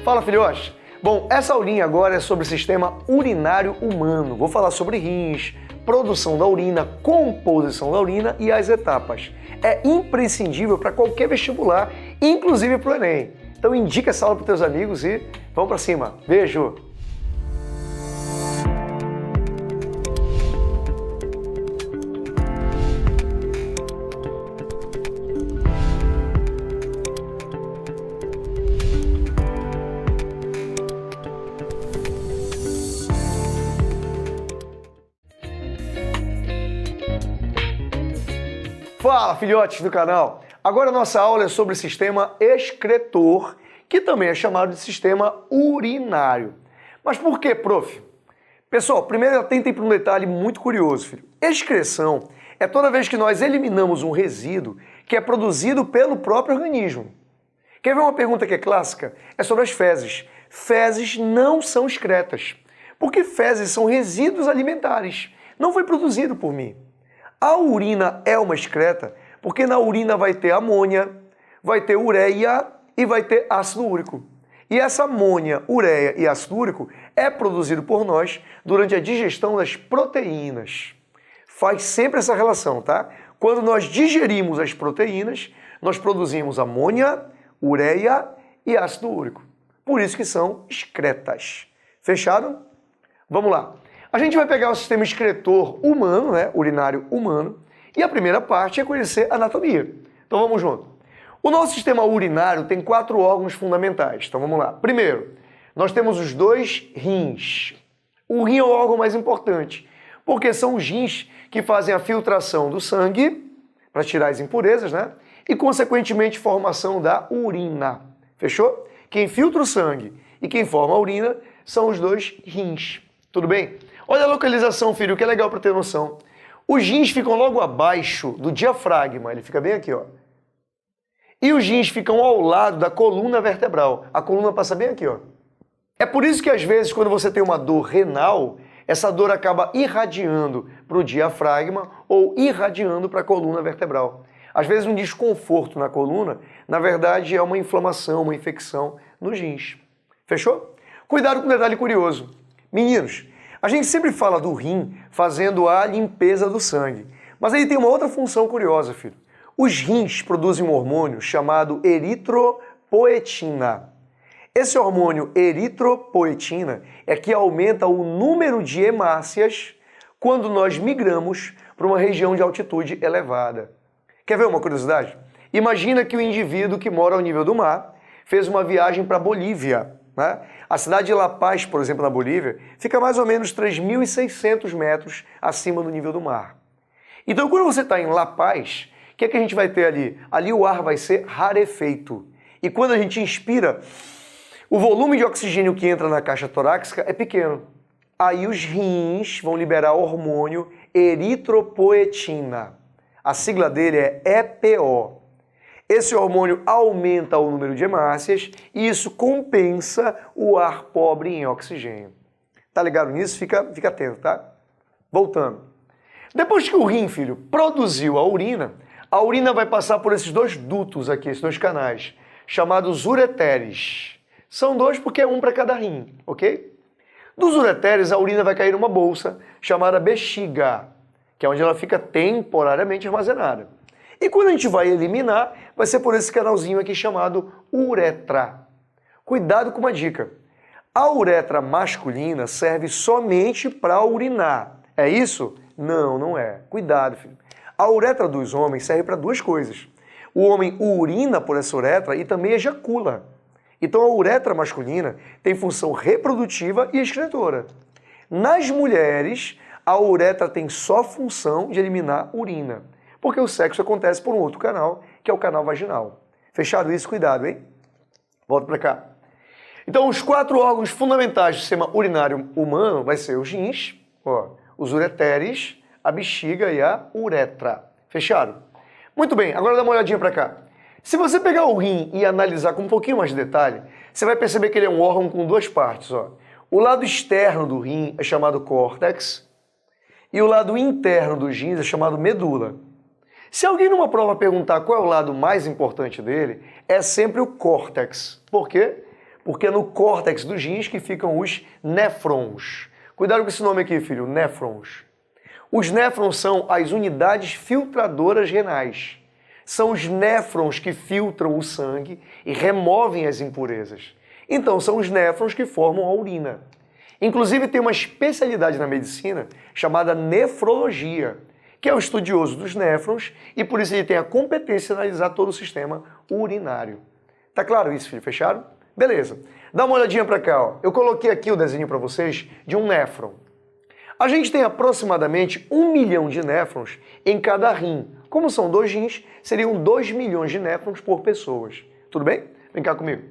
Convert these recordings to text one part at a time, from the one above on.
Fala, filhotes! Bom, essa aulinha agora é sobre o sistema urinário humano. Vou falar sobre rins, produção da urina, composição da urina e as etapas. É imprescindível para qualquer vestibular, inclusive para o Enem. Então indica essa aula para os teus amigos e vamos para cima. Beijo! Fala, filhotes do canal! Agora a nossa aula é sobre o sistema excretor, que também é chamado de sistema urinário. Mas por que, prof? Pessoal, primeiro atentem para um detalhe muito curioso, filho. Excreção é toda vez que nós eliminamos um resíduo que é produzido pelo próprio organismo. Quer ver uma pergunta que é clássica? É sobre as fezes. Fezes não são excretas, porque fezes são resíduos alimentares. Não foi produzido por mim. A urina é uma excreta porque na urina vai ter amônia, vai ter ureia e vai ter ácido úrico. E essa amônia, ureia e ácido úrico é produzido por nós durante a digestão das proteínas. Faz sempre essa relação, tá? Quando nós digerimos as proteínas, nós produzimos amônia, ureia e ácido úrico. Por isso que são excretas. Fechado? Vamos lá. A gente vai pegar o sistema excretor humano, urinário humano, e a primeira parte é conhecer a anatomia. Então vamos junto. O nosso sistema urinário tem 4 órgãos fundamentais. Então vamos lá. Primeiro, nós temos os 2 rins. O rim é o órgão mais importante, porque são os rins que fazem a filtração do sangue, para tirar as impurezas, e consequentemente formação da urina. Fechou? Quem filtra o sangue e quem forma a urina são os 2 rins. Tudo bem? Olha a localização, filho, que é legal para ter noção. Os rins ficam logo abaixo do diafragma, ele fica bem aqui, ó. E os rins ficam ao lado da coluna vertebral. A coluna passa bem aqui, ó. É por isso que às vezes quando você tem uma dor renal, essa dor acaba irradiando para o diafragma ou irradiando para a coluna vertebral. Às vezes um desconforto na coluna, na verdade é uma inflamação, uma infecção nos rins. Fechou? Cuidado com um detalhe curioso. Meninos, a gente sempre fala do rim fazendo a limpeza do sangue, mas ele tem uma outra função curiosa, filho. Os rins produzem um hormônio chamado eritropoetina. Esse hormônio eritropoetina é que aumenta o número de hemácias quando nós migramos para uma região de altitude elevada. Quer ver uma curiosidade? Imagina que o indivíduo que mora ao nível do mar fez uma viagem para a Bolívia. A cidade de La Paz, por exemplo, na Bolívia, fica mais ou menos 3.600 metros acima do nível do mar. Então, quando você está em La Paz, o que é que a gente vai ter ali? Ali o ar vai ser rarefeito. E quando a gente inspira, o volume de oxigênio que entra na caixa torácica é pequeno. Aí os rins vão liberar o hormônio eritropoetina. A sigla dele é EPO. Esse hormônio aumenta o número de hemácias e isso compensa o ar pobre em oxigênio. Tá ligado nisso? Fica atento, tá? Voltando. Depois que o rim, filho, produziu a urina vai passar por esses 2 dutos aqui, esses 2 canais, chamados ureteres. São 2 porque é um para cada rim, ok? Dos ureteres, a urina vai cair numa bolsa chamada bexiga, que é onde ela fica temporariamente armazenada. E quando a gente vai eliminar, vai ser por esse canalzinho aqui chamado uretra. Cuidado com uma dica. A uretra masculina serve somente para urinar. É isso? Não, não é. Cuidado, filho. A uretra dos homens serve para 2 coisas. O homem urina por essa uretra e também ejacula. Então a uretra masculina tem função reprodutiva e excretora. Nas mulheres, a uretra tem só função de eliminar urina, porque o sexo acontece por um outro canal, que é o canal vaginal. Fechado isso? Cuidado, hein? Volta para cá. Então, os 4 órgãos fundamentais do sistema urinário humano vai ser os rins, os ureteres, a bexiga e a uretra. Fechado? Muito bem, agora dá uma olhadinha para cá. Se você pegar o rim e analisar com um pouquinho mais de detalhe, você vai perceber que ele é um órgão com 2 partes. O lado externo do rim é chamado córtex e o lado interno dos rins é chamado medula. Se alguém numa prova perguntar qual é o lado mais importante dele, é sempre o córtex. Por quê? Porque é no córtex dos rins que ficam os néfrons. Cuidado com esse nome aqui, filho, néfrons. Os néfrons são as unidades filtradoras renais. São os néfrons que filtram o sangue e removem as impurezas. Então, são os néfrons que formam a urina. Inclusive, tem uma especialidade na medicina chamada nefrologia, que é o estudioso dos néfrons e por isso ele tem a competência de analisar todo o sistema urinário. Tá claro isso, filho? Fecharam? Beleza. Dá uma olhadinha para cá, ó. Eu coloquei aqui o desenho para vocês de um néfron. A gente tem aproximadamente 1 milhão de néfrons em cada rim. Como são 2 rins, seriam 2 milhões de néfrons por pessoas. Tudo bem? Vem cá comigo.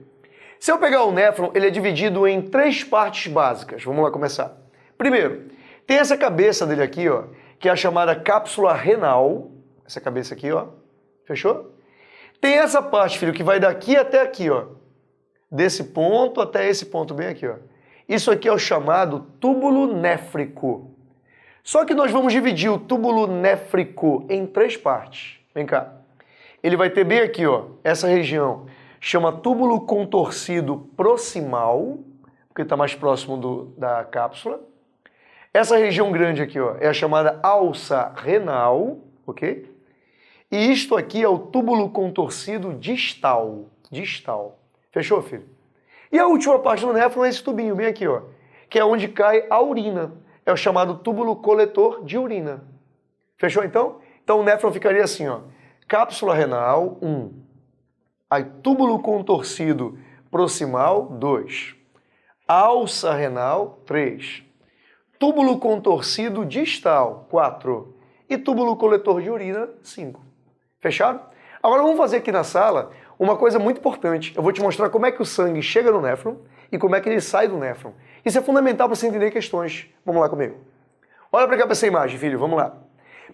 Se eu pegar o néfron, ele é dividido em 3 partes básicas. Vamos lá começar. Primeiro, tem essa cabeça dele aqui, ó, que é a chamada cápsula renal. Essa cabeça aqui, ó. Fechou? Tem essa parte, filho, que vai daqui até aqui, ó. Desse ponto até esse ponto bem aqui, ó. Isso aqui é o chamado túbulo néfrico. Só que nós vamos dividir o túbulo néfrico em 3 partes. Vem cá. Ele vai ter bem aqui, ó, essa região. Chama túbulo contorcido proximal, porque está mais próximo da cápsula. Essa região grande aqui, ó, é a chamada alça renal, ok? E isto aqui é o túbulo contorcido distal. Distal. Fechou, filho? E a última parte do néfron é esse tubinho bem aqui, ó, que é onde cai a urina. É o chamado túbulo coletor de urina. Fechou, então? Então o néfron ficaria assim, ó. Cápsula renal, 1. Aí túbulo contorcido proximal, 2. Alça renal, 3. Túbulo contorcido distal, 4. E túbulo coletor de urina, 5. Fechado? Agora vamos fazer aqui na sala uma coisa muito importante. Eu vou te mostrar como é que o sangue chega no néfron e como é que ele sai do néfron. Isso é fundamental para você entender questões. Vamos lá comigo. Olha para cá para essa imagem, filho. Vamos lá.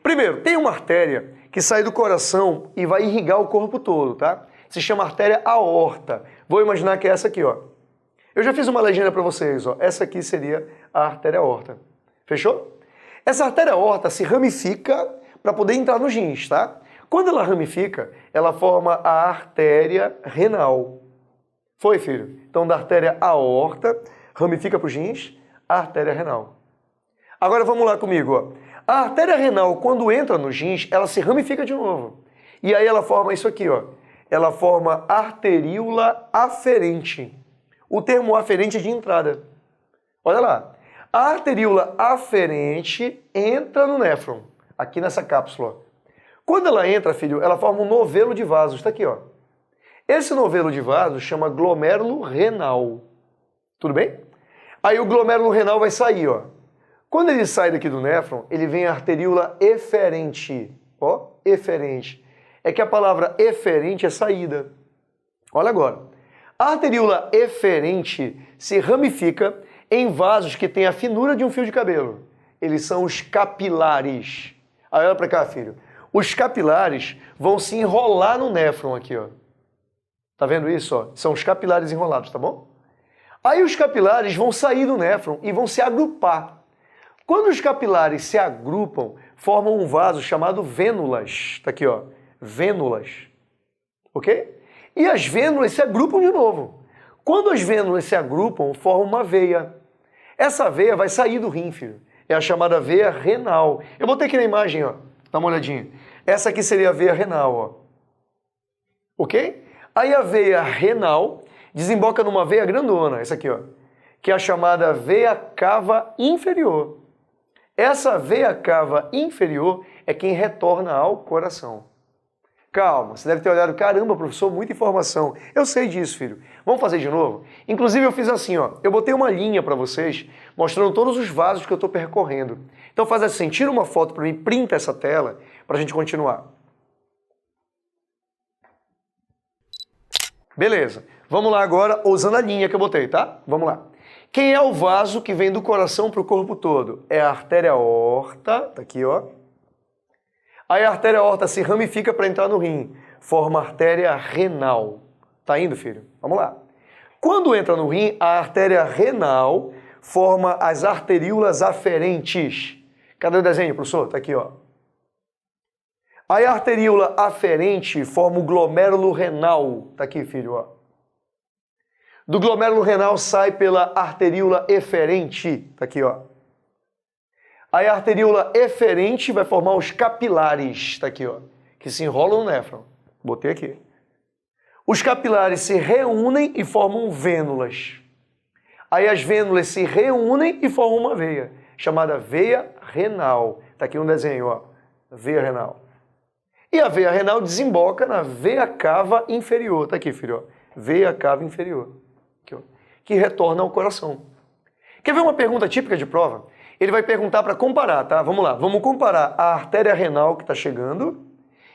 Primeiro, tem uma artéria que sai do coração e vai irrigar o corpo todo, tá? Se chama artéria aorta. Vou imaginar que é essa aqui, ó. Eu já fiz uma legenda para vocês, ó. Essa aqui seria a artéria aorta. Fechou? Essa artéria aorta se ramifica para poder entrar nos rins, tá? Quando ela ramifica, ela forma a artéria renal. Foi, filho? Então, da artéria aorta, ramifica para os rins, a artéria renal. Agora, vamos lá comigo, ó. A artéria renal, quando entra nos rins, ela se ramifica de novo. E aí ela forma isso aqui, ó. Ela forma arteríola aferente. O termo aferente é de entrada. Olha lá. A arteríola aferente entra no néfron, aqui nessa cápsula. Quando ela entra, filho, ela forma um novelo de vasos. Está aqui, ó. Esse novelo de vasos chama glomérulo renal. Tudo bem? Aí o glomérulo renal vai sair, ó. Quando ele sai daqui do néfron, ele vem a arteríola eferente. Ó, eferente. É que a palavra eferente é saída. Olha agora. A arteríola eferente se ramifica em vasos que têm a finura de um fio de cabelo. Eles são os capilares. Aí olha para cá, filho. Os capilares vão se enrolar no néfron aqui, ó. Tá vendo isso, ó? São os capilares enrolados, tá bom? Aí os capilares vão sair do néfron e vão se agrupar. Quando os capilares se agrupam, formam um vaso chamado vênulas. Tá aqui, ó. Vênulas. Ok? E as vênulas se agrupam de novo. Quando as vênulas se agrupam, formam uma veia. Essa veia vai sair do rim, filho. É a chamada veia renal. Eu botei aqui na imagem, ó. Dá uma olhadinha. Essa aqui seria a veia renal, ó. Ok? Aí a veia renal desemboca numa veia grandona, essa aqui, ó, que é a chamada veia cava inferior. Essa veia cava inferior é quem retorna ao coração. Calma, você deve ter olhado, caramba, professor, muita informação. Eu sei disso, filho. Vamos fazer de novo? Inclusive eu fiz assim, ó, eu botei uma linha para vocês, mostrando todos os vasos que eu estou percorrendo. Então faz assim, tira uma foto para mim, printa essa tela, para a gente continuar. Beleza. Vamos lá agora, usando a linha que eu botei, tá? Vamos lá. Quem é o vaso que vem do coração para o corpo todo? É a artéria aorta, tá aqui, ó. Aí a artéria aorta se ramifica para entrar no rim, forma a artéria renal. Tá indo, filho? Vamos lá. Quando entra no rim, a artéria renal forma as arteríolas aferentes. Cadê o desenho, professor? Tá aqui, ó. Aí a arteríola aferente forma o glomérulo renal. Tá aqui, filho, ó. Do glomérulo renal sai pela arteríola eferente. Tá aqui, ó. Aí a arteríola eferente vai formar os capilares. Tá aqui, ó. Que se enrolam no néfron. Botei aqui. Os capilares se reúnem e formam vênulas. Aí as vênulas se reúnem e formam uma veia, chamada veia renal. Tá aqui um desenho, ó. Veia renal. E a veia renal desemboca na veia cava inferior. Tá aqui, filho, ó. Veia cava inferior. Aqui, ó. Que retorna ao coração. Quer ver uma pergunta típica de prova? Ele vai perguntar para comparar, tá? Vamos lá. Vamos comparar a artéria renal que está chegando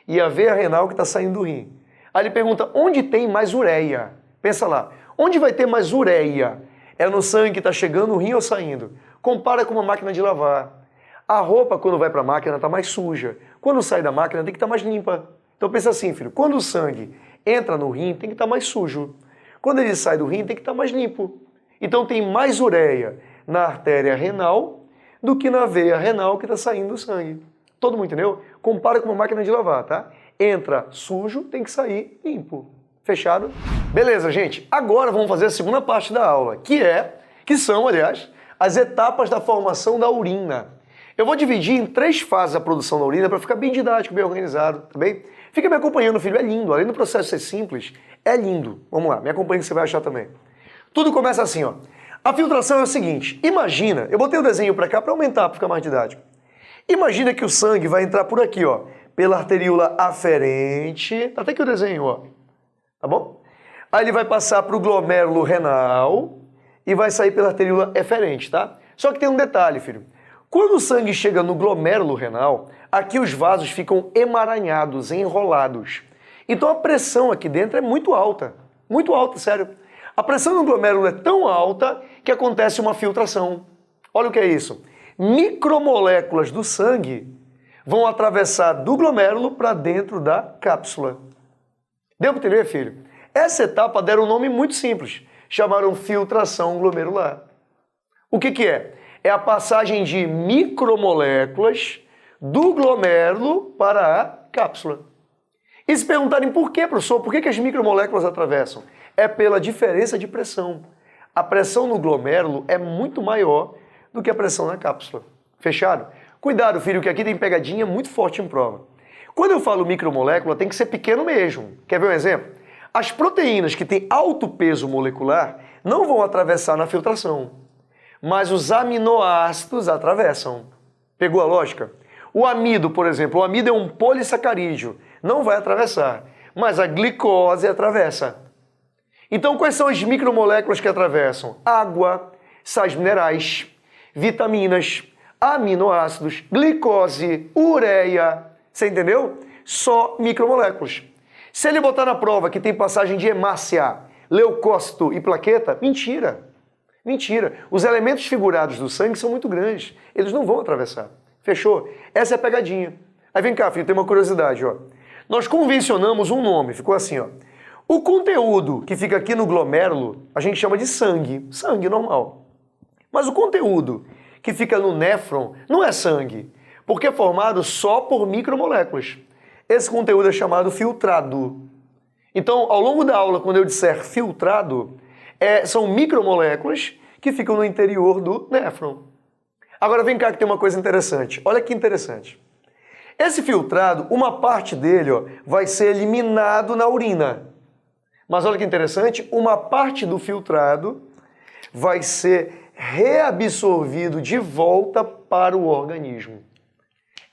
e a veia renal que está saindo do rim. Aí ele pergunta, onde tem mais ureia? Pensa lá. Onde vai ter mais ureia? É no sangue que está chegando, no rim ou saindo? Compara com uma máquina de lavar. A roupa, quando vai para a máquina, está mais suja. Quando sai da máquina, tem que estar mais limpa. Então pensa assim, filho. Quando o sangue entra no rim, tem que estar mais sujo. Quando ele sai do rim, tem que estar mais limpo. Então tem mais ureia na artéria renal do que na veia renal que está saindo do sangue. Todo mundo entendeu? Compara com uma máquina de lavar, tá? Entra sujo, tem que sair limpo. Fechado? Beleza, gente. Agora vamos fazer a segunda parte da aula, que são, aliás, as etapas da formação da urina. Eu vou dividir em 3 fases a produção da urina para ficar bem didático, bem organizado, tá bem? Fica me acompanhando, filho, é lindo. Além do processo ser simples, é lindo. Vamos lá, me acompanha que você vai achar também. Tudo começa assim, ó. A filtração é o seguinte, imagina, eu botei o desenho para cá para aumentar, para ficar mais didático. Imagina que o sangue vai entrar por aqui, ó, pela arteríola aferente, até aqui o desenho, ó, tá bom? Aí ele vai passar para o glomérulo renal e vai sair pela arteríola eferente, tá? Só que tem um detalhe, filho. Quando o sangue chega no glomérulo renal, aqui os vasos ficam emaranhados, enrolados. Então a pressão aqui dentro é muito alta, sério. A pressão no glomérulo é tão alta que acontece uma filtração. Olha o que é isso. Micromoléculas do sangue vão atravessar do glomérulo para dentro da cápsula. Deu para entender, filho? Essa etapa deram um nome muito simples. Chamaram filtração glomerular. O que é? É a passagem de micromoléculas do glomérulo para a cápsula. E se perguntarem por quê, professor, por que as micromoléculas atravessam? É pela diferença de pressão. A pressão no glomérulo é muito maior do que a pressão na cápsula. Fechado? Cuidado, filho, que aqui tem pegadinha muito forte em prova. Quando eu falo micromolécula, tem que ser pequeno mesmo. Quer ver um exemplo? As proteínas que têm alto peso molecular não vão atravessar na filtração, mas os aminoácidos atravessam. Pegou a lógica? O amido, por exemplo, o amido é um polissacarídeo, não vai atravessar, mas a glicose atravessa. Então, quais são as micromoléculas que atravessam? Água, sais minerais, vitaminas, aminoácidos, glicose, ureia. Você entendeu? Só micromoléculas. Se ele botar na prova que tem passagem de hemácia, leucócito e plaqueta, mentira. Mentira. Os elementos figurados do sangue são muito grandes. Eles não vão atravessar. Fechou? Essa é a pegadinha. Aí vem cá, filho, tem uma curiosidade, ó. Nós convencionamos um nome, ficou assim, ó. O conteúdo que fica aqui no glomérulo, a gente chama de sangue. Sangue normal. Mas o conteúdo que fica no néfron não é sangue, porque é formado só por micromoléculas. Esse conteúdo é chamado filtrado. Então, ao longo da aula, quando eu disser filtrado, são micromoléculas que ficam no interior do néfron. Agora vem cá que tem uma coisa interessante. Olha que interessante. Esse filtrado, uma parte dele, ó, vai ser eliminado na urina. Mas olha que interessante, uma parte do filtrado vai ser reabsorvido de volta para o organismo.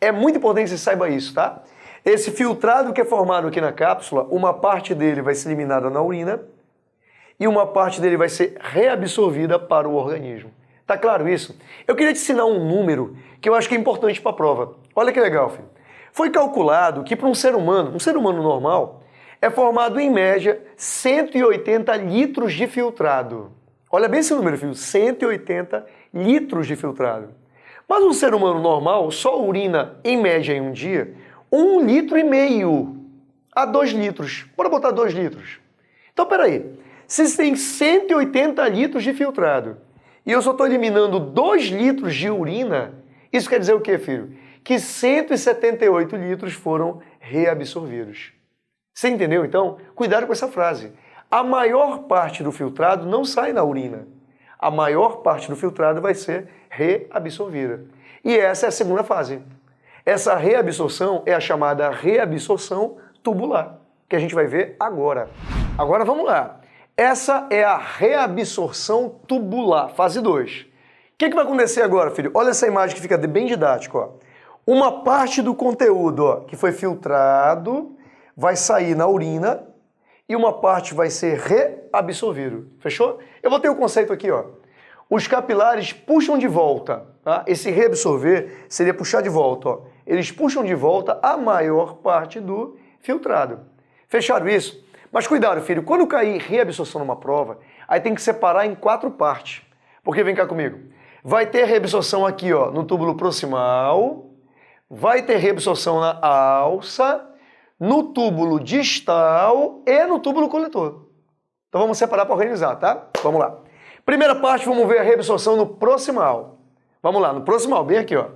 É muito importante que você saiba isso, tá? Esse filtrado que é formado aqui na cápsula, uma parte dele vai ser eliminada na urina e uma parte dele vai ser reabsorvida para o organismo. Tá claro isso? Eu queria te ensinar um número que eu acho que é importante para a prova. Olha que legal, filho. Foi calculado que para um ser humano normal, é formado em média 180 litros de filtrado. Olha bem esse número, filho, 180 litros de filtrado. Mas um ser humano normal só urina, em média, em um dia, 1,5 litro a 2 litros. Bora botar 2 litros. Então, peraí. Se tem 180 litros de filtrado e eu só estou eliminando 2 litros de urina, isso quer dizer o quê, filho? Que 178 litros foram reabsorvidos. Você entendeu, então? Cuidado com essa frase. a maior parte do filtrado não sai na urina. A maior parte do filtrado vai ser reabsorvida. E essa é a segunda fase. Essa reabsorção é a chamada reabsorção tubular, que a gente vai ver agora. Agora vamos lá. Essa é a reabsorção tubular, fase 2. O que vai acontecer agora, filho? Olha essa imagem que fica bem didático, ó. Uma parte do conteúdo, ó, que foi filtrado vai sair na urina e uma parte vai ser reabsorvido. Fechou? Eu vou ter o conceito aqui, ó. Os capilares puxam de volta, tá? Esse reabsorver seria puxar de volta, ó. Eles puxam de volta a maior parte do filtrado. Fecharam isso? Mas cuidado, filho, quando cair reabsorção numa prova, aí tem que separar em 4 partes. Porque vem cá comigo. Vai ter reabsorção aqui, ó, no túbulo proximal, vai ter reabsorção na alça, no túbulo distal e no túbulo coletor. Então vamos separar para organizar, tá? Vamos lá. Primeira parte, vamos ver a reabsorção no proximal. Vamos lá, no proximal, bem aqui, ó.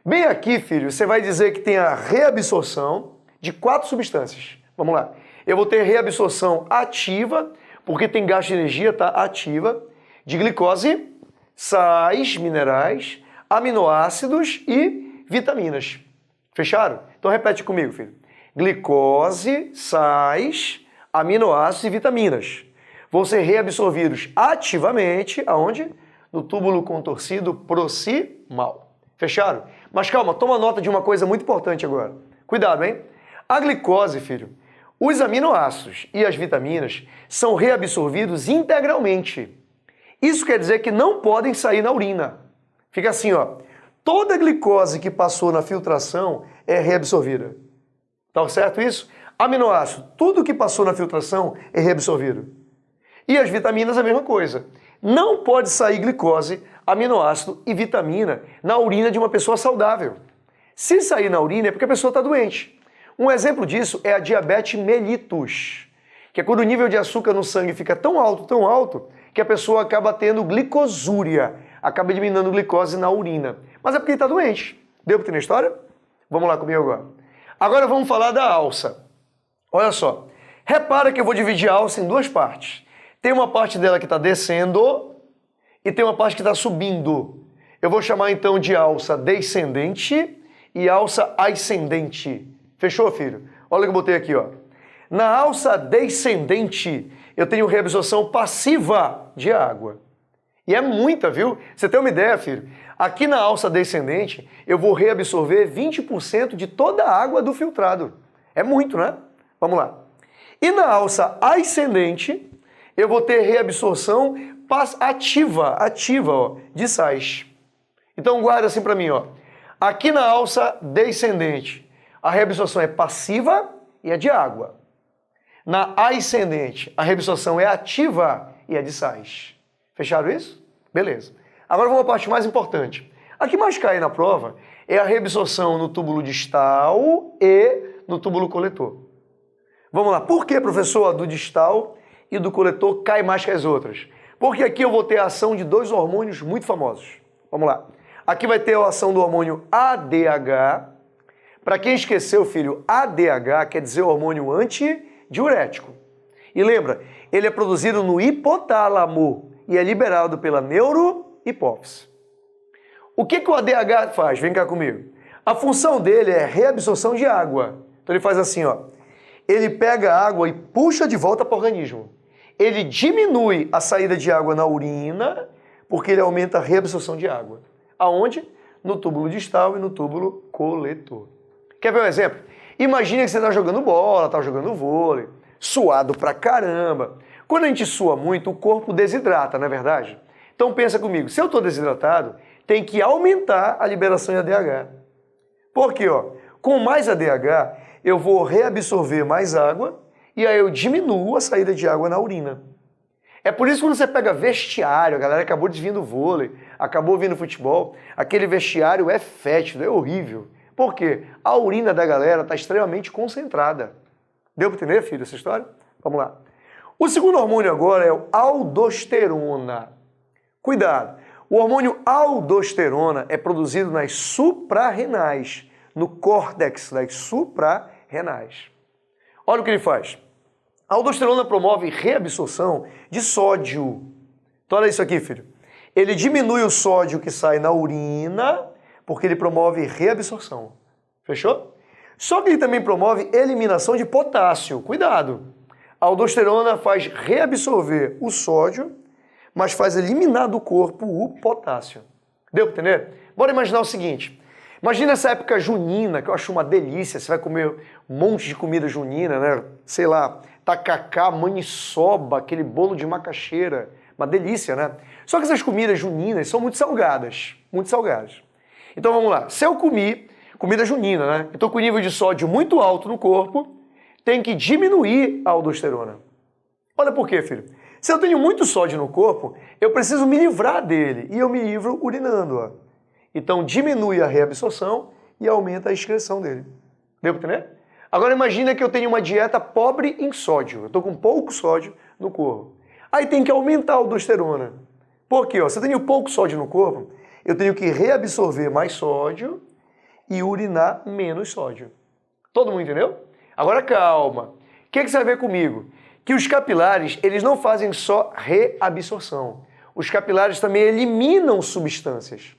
Bem aqui, filho, você vai dizer que tem a reabsorção de 4 substâncias. Vamos lá. Eu vou ter reabsorção ativa, porque tem gasto de energia, tá? Ativa, de glicose, sais minerais, aminoácidos e vitaminas. Fecharam? Então repete comigo, filho. Glicose, sais, aminoácidos e vitaminas vão ser reabsorvidos ativamente, aonde? No túbulo contorcido proximal. Fecharam? Mas calma, toma nota de uma coisa muito importante agora. Cuidado, hein? A glicose, filho, os aminoácidos e as vitaminas são reabsorvidos integralmente. Isso quer dizer que não podem sair na urina. Fica assim, ó. Toda a glicose que passou na filtração é reabsorvida. Tá certo isso? Aminoácido, tudo que passou na filtração é reabsorvido. E as vitaminas a mesma coisa. Não pode sair glicose, aminoácido e vitamina na urina de uma pessoa saudável. Se sair na urina é porque a pessoa está doente. Um exemplo disso é a diabetes mellitus, que é quando o nível de açúcar no sangue fica tão alto, que a pessoa acaba tendo glicosúria, acaba eliminando glicose na urina. Mas é porque ele está doente. Deu para ter na história? Vamos lá comigo agora. Agora vamos falar da alça. Olha só. Repara que eu vou dividir a alça em 2 partes. Tem uma parte dela que está descendo e tem uma parte que está subindo. Eu vou chamar então de alça descendente e alça ascendente. Fechou, filho? Olha o que eu botei aqui, ó. Na alça descendente, eu tenho reabsorção passiva de água. E é muita, viu? Você tem uma ideia, filho? Aqui na alça descendente, eu vou reabsorver 20% de toda a água do filtrado. É muito, né? Vamos lá. E na alça ascendente, eu vou ter reabsorção ativa, ó, de sais. Então guarda assim para mim, ó. Aqui na alça descendente, a reabsorção é passiva e é de água. Na ascendente, a reabsorção é ativa e é de sais. Fecharam isso? Beleza. Agora vamos à parte mais importante. A que mais cai na prova é a reabsorção no túbulo distal e no túbulo coletor. Vamos lá. Por que, professor, a do distal e do coletor cai mais que as outras? Porque aqui eu vou ter a ação de 2 hormônios muito famosos. Vamos lá. Aqui vai ter a ação do hormônio ADH. Para quem esqueceu, filho, ADH quer dizer hormônio antidiurético. E lembra, ele é produzido no hipotálamo e é liberado pela neurohipófise. O que o ADH faz? Vem cá comigo. A função dele é reabsorção de água. Então ele faz assim, ó. Ele pega a água e puxa de volta para o organismo. Ele diminui a saída de água na urina, porque ele aumenta a reabsorção de água. Aonde? No túbulo distal e no túbulo coletor. Quer ver um exemplo? Imagina que você está jogando bola, está jogando vôlei, suado pra caramba. Quando a gente sua muito, o corpo desidrata, não é verdade? Então pensa comigo, se eu estou desidratado, tem que aumentar a liberação de ADH. Por quê? Ó, com mais ADH, eu vou reabsorver mais água e aí eu diminuo a saída de água na urina. É por isso que quando você pega vestiário, a galera acabou de vir do vôlei, acabou vindo futebol, aquele vestiário é fétido, é horrível. Por quê? A urina da galera está extremamente concentrada. Deu para entender, filho, essa história? Vamos lá. O segundo hormônio agora é o aldosterona. Cuidado! O hormônio aldosterona é produzido nas suprarrenais, no córtex das suprarrenais. Olha o que ele faz. A aldosterona promove reabsorção de sódio. Então olha isso aqui, filho. Ele diminui o sódio que sai na urina, porque ele promove reabsorção. Fechou? Só que ele também promove eliminação de potássio. Cuidado! A aldosterona faz reabsorver o sódio, mas faz eliminar do corpo o potássio. Deu para entender? Bora imaginar o seguinte. Imagina essa época junina, que eu acho uma delícia. Você vai comer um monte de comida junina, né? Sei lá, tacacá, maniçoba, aquele bolo de macaxeira. Uma delícia, né? Só que essas comidas juninas são muito salgadas. Muito salgadas. Então vamos lá. Se eu comi comida junina, né? Eu tô com nível de sódio muito alto no corpo, tem que diminuir a aldosterona. Olha por quê, filho. Se eu tenho muito sódio no corpo, eu preciso me livrar dele. E eu me livro urinando, ó. Então diminui a reabsorção e aumenta a excreção dele. Deu para entender? Agora imagina que eu tenho uma dieta pobre em sódio. Eu tô com pouco sódio no corpo. Aí tem que aumentar a aldosterona. Por quê? Se eu tenho pouco sódio no corpo, eu tenho que reabsorver mais sódio e urinar menos sódio. Todo mundo entendeu? Agora calma. O que você vai ver comigo? Que os capilares, eles não fazem só reabsorção. Os capilares também eliminam substâncias.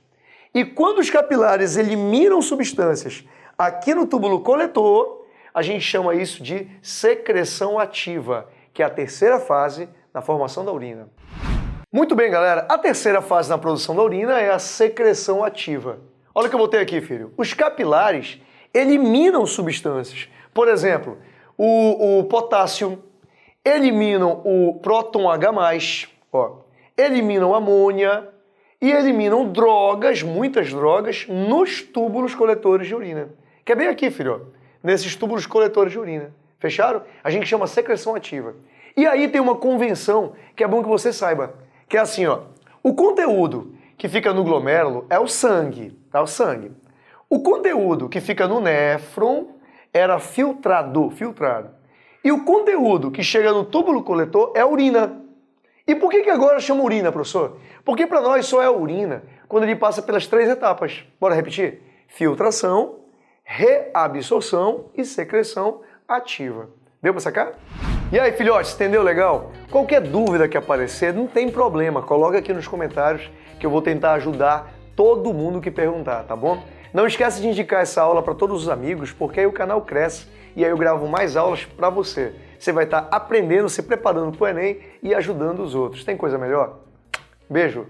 E quando os capilares eliminam substâncias aqui no túbulo coletor, a gente chama isso de secreção ativa, que é a terceira fase na formação da urina. Muito bem, galera. A terceira fase na produção da urina é a secreção ativa. Olha o que eu botei aqui, filho. Os capilares eliminam substâncias. Por exemplo, o potássio, eliminam o próton H+, ó, eliminam amônia e eliminam drogas, muitas drogas, nos túbulos coletores de urina. Que é bem aqui, filho, ó, nesses túbulos coletores de urina. Fecharam? A gente chama secreção ativa. E aí tem uma convenção que é bom que você saiba, que é assim, ó, o conteúdo que fica no glomérulo é o sangue, tá? O sangue. O conteúdo que fica no néfron era filtrado. E o conteúdo que chega no túbulo coletor é a urina. E por que agora chama urina, professor? Porque para nós só é a urina quando ele passa pelas 3 etapas. Bora repetir? Filtração, reabsorção e secreção ativa. Deu para sacar? E aí, filhotes, entendeu legal? Qualquer dúvida que aparecer, não tem problema. Coloca aqui nos comentários que eu vou tentar ajudar todo mundo que perguntar, tá bom? Não esquece de indicar essa aula para todos os amigos, porque aí o canal cresce e aí eu gravo mais aulas para você. Você vai estar aprendendo, se preparando para o Enem e ajudando os outros. Tem coisa melhor? Beijo!